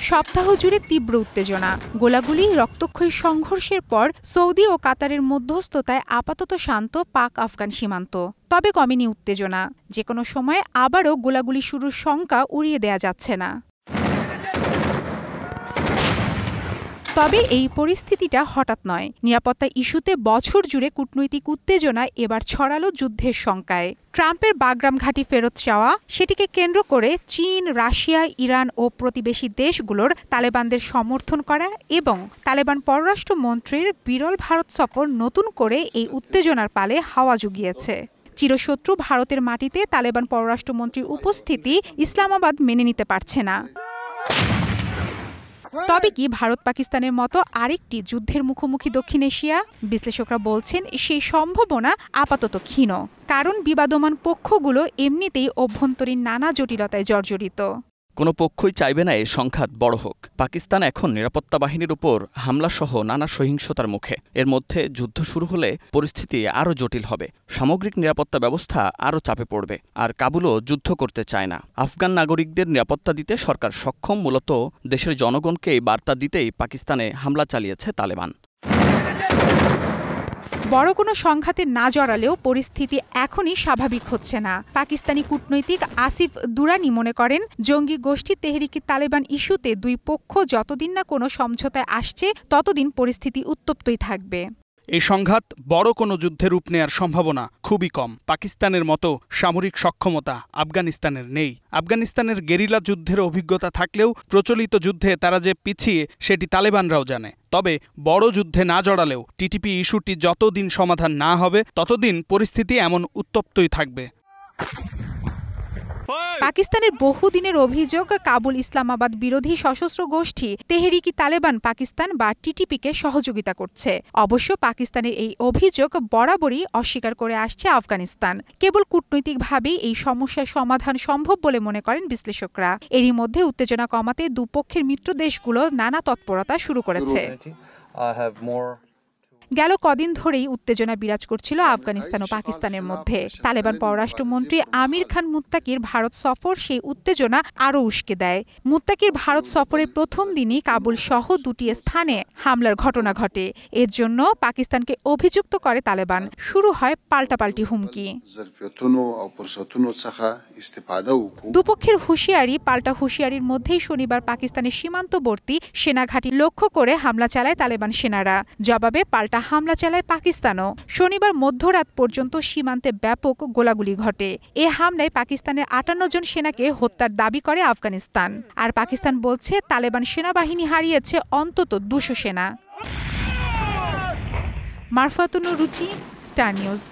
সপ্তাহ জুড়ে তীব্র উত্তেজনা, গোলাগুলি, রক্তক্ষয়ী সংঘর্ষের পর সৌদি ও কাতারের মধ্যস্থতায় আপাতত শান্ত পাক আফগান সীমান্ত। তবে কমেনি উত্তেজনা। যেকোনো সময় আবারও গোলাগুলি শুরুর শঙ্কা উড়িয়ে দেয়া যাচ্ছে না। তবে এই পরিস্থিতিটা হঠাৎ নয়। নিরাপত্তা ইস্যুতে বছর জুড়ে কূটনৈতিক উত্তেজনা এবার ছড়ালো যুদ্ধের শঙ্কায়। ট্রাম্পের বাগরাম ঘাঁটি ফেরত চাওয়া, সেটিকে কেন্দ্র করে চীন, রাশিয়া, ইরান ও প্রতিবেশী দেশগুলোর তালেবানদের সমর্থন করা এবং তালেবান পররাষ্ট্রমন্ত্রীর বিরল ভারত সফর নতুন করে এই উত্তেজনার পালে হাওয়া জুগিয়েছে। চিরশত্রু ভারতের মাটিতে তালেবান পররাষ্ট্রমন্ত্রীর উপস্থিতি ইসলামাবাদ মেনে নিতে পারছে না। তবে কি ভারত পাকিস্তানের মতো আরেকটি যুদ্ধের মুখোমুখি দক্ষিণ এশিয়া? বিশ্লেষকরা বলছেন সেই সম্ভাবনা আপাতত ক্ষীণ, কারণ বিবাদমান পক্ষগুলো এমনিতেই অভ্যন্তরীণ নানা জটিলতায় জর্জরিত। কোনো পক্ষই চাইবে না এই সংঘাত বড় হোক। পাকিস্তান এখন নিরাপত্তা বাহিনীর উপর হামলাসহ নানা সহিংসতার মুখে। এর মধ্যে যুদ্ধ শুরু হলে পরিস্থিতি আরও জটিল হবে। সামগ্রিক নিরাপত্তা ব্যবস্থা আরও চাপে পড়বে। আর কাবুলও যুদ্ধ করতে চায় না। আফগান নাগরিকদের নিরাপত্তা দিতে সরকার সক্ষম। মূলত দেশের জনগণকে এই বার্তা দিতেই পাকিস্তানে হামলা চালিয়েছে তালেবান। বড় কোনো সংঘাতে না জড়ালেও পরিস্থিতি এখনই স্বাভাবিক হচ্ছে না। পাকিস্তানি কূটনৈতিক আসিফ দুরানি মনে করেন, জঙ্গি গোষ্ঠী তেহরিকি তালেবান ইস্যুতে দুই পক্ষ যতদিন না কোনো সমঝোতায় আসছে ততদিন পরিস্থিতি উত্তপ্তই থাকবে। এই সংঘাত বড় কোনো যুদ্ধের রূপ নেয়ার সম্ভাবনা খুবই কম। পাকিস্তানের মতো সামরিক সক্ষমতা আফগানিস্তানের নেই। আফগানিস্তানের গেরিলা যুদ্ধের অভিজ্ঞতা থাকলেও প্রচলিত যুদ্ধে তারা যে পিছিয়ে সেটি তালেবানরাও জানে। তবে বড় যুদ্ধে না জড়ালেও টিটিপি ইস্যুটি যতদিন সমাধান না হবে ততদিন পরিস্থিতি এমন উত্তপ্তই থাকবে। পাকিস্তানের বহুদিনের অভিযোগ, কাবুল ইসলামাবাদ বিরোধী সশস্ত্র গোষ্ঠী তেহরিকি তালেবান পাকিস্তান বা টিটিপিকে সহযোগিতা করছে। অবশ্য পাকিস্তানের এই অভিযোগ বরাবরই অস্বীকার করে আসছে আফগানিস্তান। কেবল কূটনৈতিকভাবেই এই সমস্যার সমাধান সম্ভব বলে মনে করেন বিশ্লেষকরা। এরই মধ্যে উত্তেজনা কমাতে দুপক্ষের মিত্র দেশগুলো নানা তৎপরতা শুরু করেছে। গেল কদিন ধরেই উত্তেজনা বিরাজ করছিল আফগানিস্তান ও পাকিস্তানের মধ্যে। তালেবান পররাষ্ট্রমন্ত্রী আমির খান মুত্তাকির ভারত সফর সেই উত্তেজনা আরও উস্কে দেয়। মুত্তাকির ভারত সফরের প্রথম দিনই কাবুল সহ দুটি স্থানে হামলার ঘটনা ঘটে। এর জন্য পাকিস্তানকে অভিযুক্ত করে তালেবান। শুরু হয় পাল্টাপাল্টি হুমকি। দুপক্ষের হুঁশিয়ারি পাল্টা হুঁশিয়ারির মধ্যেই শনিবার পাকিস্তানের সীমান্তবর্তী সেনাঘাঁটি লক্ষ্য করে হামলা চালায় তালেবান সেনারা। জবাবে পাল্টা হামলা চালায় পাকিস্তানও। শনিবার মধ্যরাত পর্যন্ত সীমান্তে ব্যাপক গোলাগুলি ঘটে। এ হামলায় পাকিস্তানের ৫৮ জন সেনাকে হত্যার দাবি করে আফগানিস্তান। আর পাকিস্তান বলছে তালেবান সেনাবাহিনী হারিয়েছে অন্তত ২০০ সেনা। মারফাতুন রুচি, স্টার নিউজ।